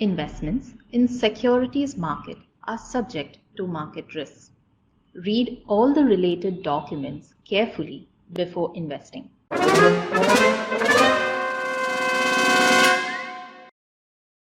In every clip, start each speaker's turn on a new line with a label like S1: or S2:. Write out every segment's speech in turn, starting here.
S1: Investments in securities market are subject to market risks. Read all the related documents carefully before investing.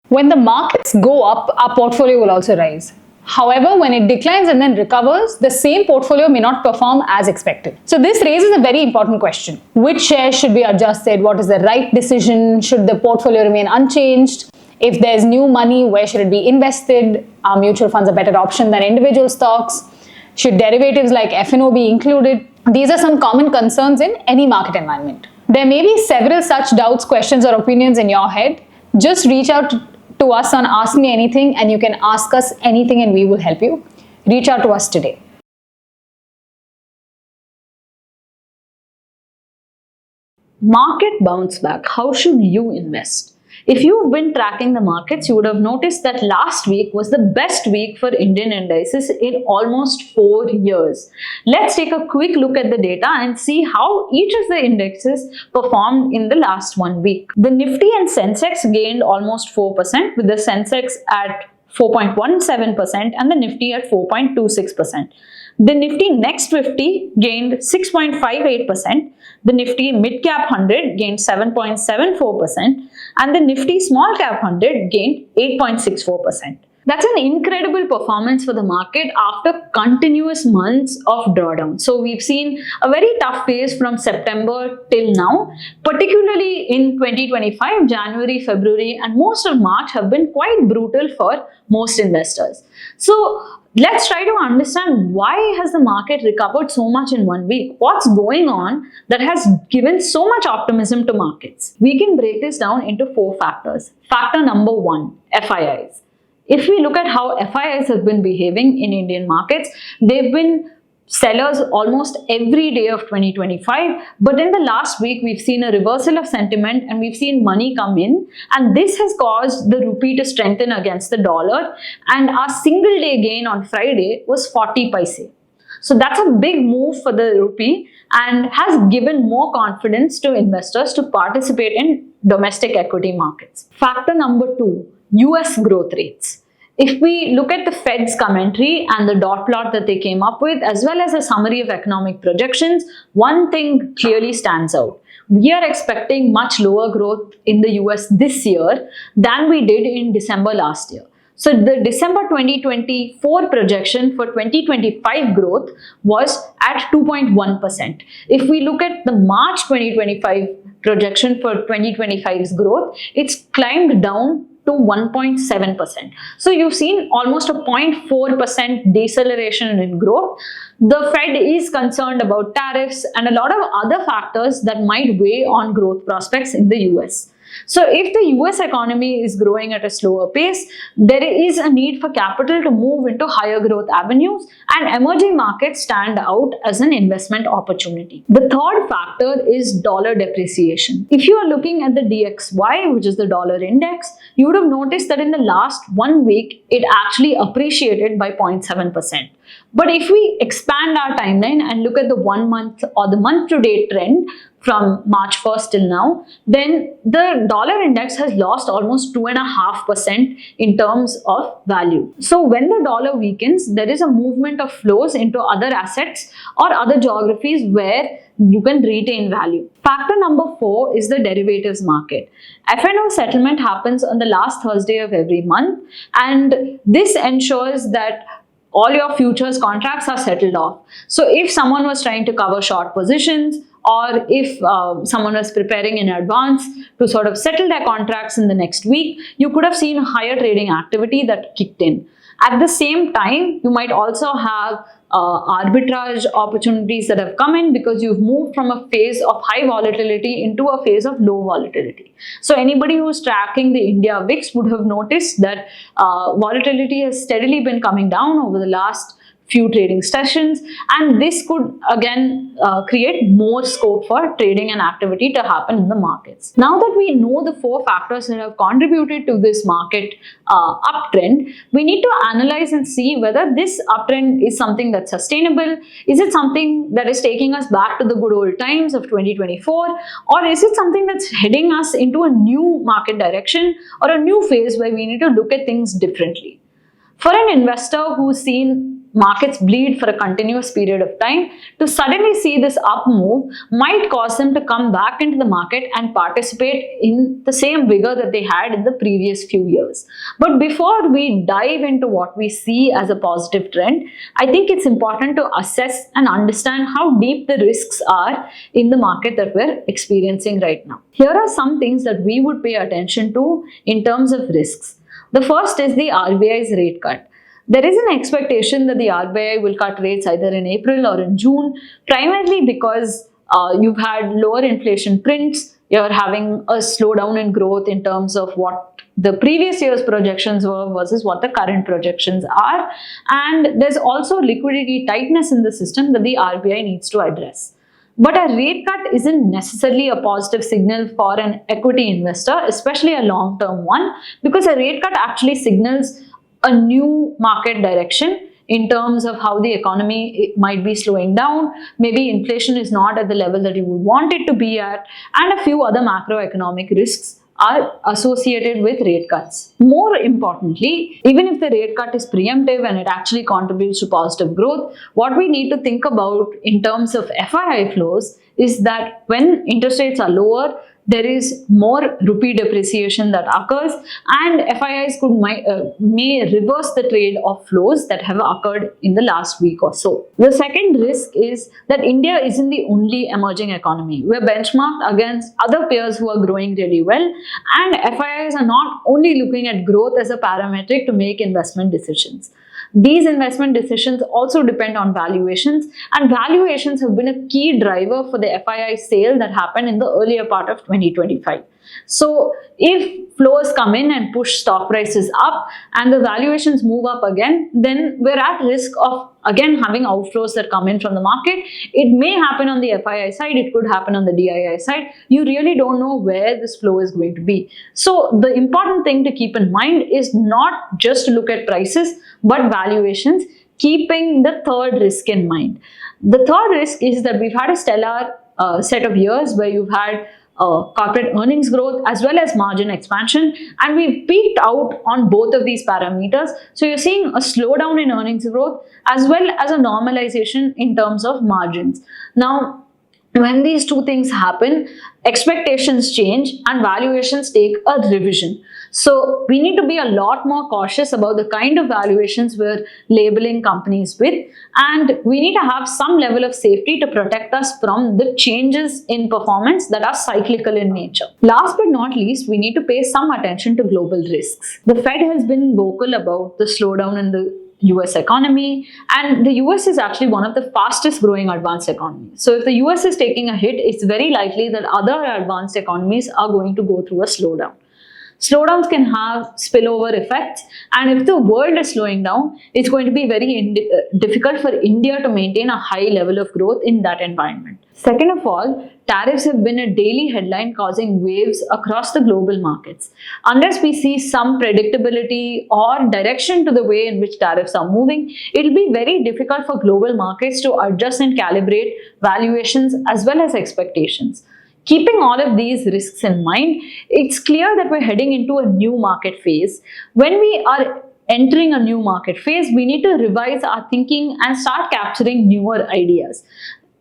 S2: When the markets go up, our portfolio will also rise. However, when it declines and then recovers, the same portfolio may not perform as expected. So this raises a very important question. Which shares should be adjusted? What is the right decision? Should the portfolio remain unchanged? If there's new money, where should it be invested? Are mutual funds a better option than individual stocks? Should derivatives like F&O be included? These are some common concerns in any market environment. There may be several such doubts, questions, or opinions in your head. Just reach out to us on Ask Me Anything, and you can ask us anything and we will help you. Reach out to us today.
S3: Market bounce back. How should you invest? If you've been tracking the markets, you would have noticed that last week was the best week for Indian indices in almost 4 years. Let's take a quick look at the data and see how each of the indexes performed in the last 1 week. The Nifty and Sensex gained almost 4%, with the Sensex at 4.17% and the Nifty at 4.26%. The Nifty Next 50 gained 6.58%, the Nifty Mid Cap 100 gained 7.74%, and the Nifty Small Cap 100 gained 8.64%. That's an incredible performance for the market after continuous months of drawdown. So we've seen a very tough phase from September till now, particularly in 2025, January, February, and most of March have been quite brutal for most investors. So let's try to understand why has the market recovered so much in 1 week? What's going on that has given so much optimism to markets? We can break this down into 4 factors. Factor number 1, FIIs. If we look at how FIIs have been behaving in Indian markets, they've been sellers almost every day of 2025, but in the last week we've seen a reversal of sentiment and we've seen money come in, and this has caused the rupee to strengthen against the dollar, and our single day gain on Friday was 40 paise. So that's a big move for the rupee and has given more confidence to investors to participate in domestic equity markets. Factor number 2, US growth rates. If we look at the Fed's commentary and the dot plot that they came up with, as well as a summary of economic projections, one thing clearly stands out. We are expecting much lower growth in the US this year than we did in December last year. So the December 2024 projection for 2025 growth was at 2.1%. If we look at the March 2025 projection for 2025's growth, it's climbed down to 1.7%. So you've seen almost a 0.4% deceleration in growth. The Fed is concerned about tariffs and a lot of other factors that might weigh on growth prospects in the US. So if the US economy is growing at a slower pace, there is a need for capital to move into higher growth avenues, and emerging markets stand out as an investment opportunity. The third factor is dollar depreciation. If you are looking at the DXY, which is the dollar index, you would have noticed that in the last 1 week, it actually appreciated by 0.7%. But if we expand our timeline and look at the 1 month or the month to date trend from March 1st till now, then the dollar index has lost almost 2.5% in terms of value. So when the dollar weakens, there is a movement of flows into other assets or other geographies where you can retain value. Factor number 4 is the derivatives market. F&O settlement happens on the last Thursday of every month, and this ensures that all your futures contracts are settled off. So if someone was trying to cover short positions, or if someone was preparing in advance to sort of settle their contracts in the next week, you could have seen higher trading activity that kicked in. At the same time, you might also have arbitrage opportunities that have come in because you've moved from a phase of high volatility into a phase of low volatility. So anybody who's tracking the India VIX would have noticed that volatility has steadily been coming down over the last few trading sessions, and this could again create more scope for trading and activity to happen in the markets. Now that we know the 4 factors that have contributed to this market uptrend, we need to analyze and see whether this uptrend is something that's sustainable. Is it something that is taking us back to the good old times of 2024, or is it something that's heading us into a new market direction or a new phase where we need to look at things differently? For an investor who's seen markets bleed for a continuous period of time, to suddenly see this up move might cause them to come back into the market and participate in the same vigor that they had in the previous few years. But before we dive into what we see as a positive trend, I think it's important to assess and understand how deep the risks are in the market that we're experiencing right now. Here are some things that we would pay attention to in terms of risks. The first is the RBI's rate cut. There is an expectation that the RBI will cut rates either in April or in June, primarily because you've had lower inflation prints, you're having a slowdown in growth in terms of what the previous year's projections were versus what the current projections are, and there's also liquidity tightness in the system that the RBI needs to address. But a rate cut isn't necessarily a positive signal for an equity investor, especially a long-term one, because a rate cut actually signals a new market direction in terms of how the economy might be slowing down. Maybe inflation is not at the level that you would want it to be at, and a few other macroeconomic risks are associated with rate cuts. More importantly, even if the rate cut is preemptive and it actually contributes to positive growth, what we need to think about in terms of FII flows is that when interest rates are lower, there is more rupee depreciation that occurs, and FIIs may reverse the trade of flows that have occurred in the last week or so. The second risk is that India isn't the only emerging economy. We're benchmarked against other peers who are growing really well, and FIIs are not only looking at growth as a parametric to make investment decisions. These investment decisions also depend on valuations, and valuations have been a key driver for the FII sale that happened in the earlier part of 2025. So if flows come in and push stock prices up and the valuations move up again, then we're at risk of again having outflows that come in from the market. It may happen on the FII side, it could happen on the DII side. You really don't know where this flow is going to be. So the important thing to keep in mind is not just to look at prices, but valuations, keeping the third risk in mind. The third risk is that we've had a stellar set of years where you've had corporate earnings growth as well as margin expansion, and we've peaked out on both of these parameters. So you're seeing a slowdown in earnings growth as well as a normalization in terms of margins. Now, when these two things happen, expectations change and valuations take a revision. So we need to be a lot more cautious about the kind of valuations we're labeling companies with, and we need to have some level of safety to protect us from the changes in performance that are cyclical in nature. Last but not least, we need to pay some attention to global risks. The Fed has been vocal about the slowdown in the US economy, and the US is actually one of the fastest growing advanced economies. So if the US is taking a hit, it's very likely that other advanced economies are going to go through a slowdown. Slowdowns can have spillover effects, and if the world is slowing down, it's going to be very difficult for India to maintain a high level of growth in that environment. Second of all, tariffs have been a daily headline causing waves across the global markets. Unless we see some predictability or direction to the way in which tariffs are moving, it will be very difficult for global markets to adjust and calibrate valuations as well as expectations. Keeping all of these risks in mind, it's clear that we're heading into a new market phase. When we are entering a new market phase, we need to revise our thinking and start capturing newer ideas.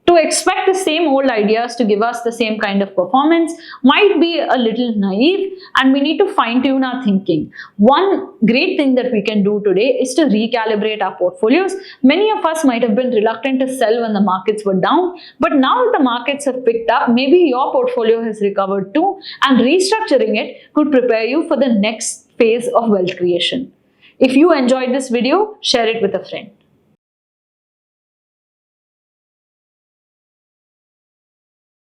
S3: To expect the same old ideas to give us the same kind of performance might be a little naive, and we need to fine-tune our thinking. One great thing that we can do today is to recalibrate our portfolios. Many of us might have been reluctant to sell when the markets were down, but now that the markets have picked up, maybe your portfolio has recovered too, and restructuring it could prepare you for the next phase of wealth creation. If you enjoyed this video, share it with a friend.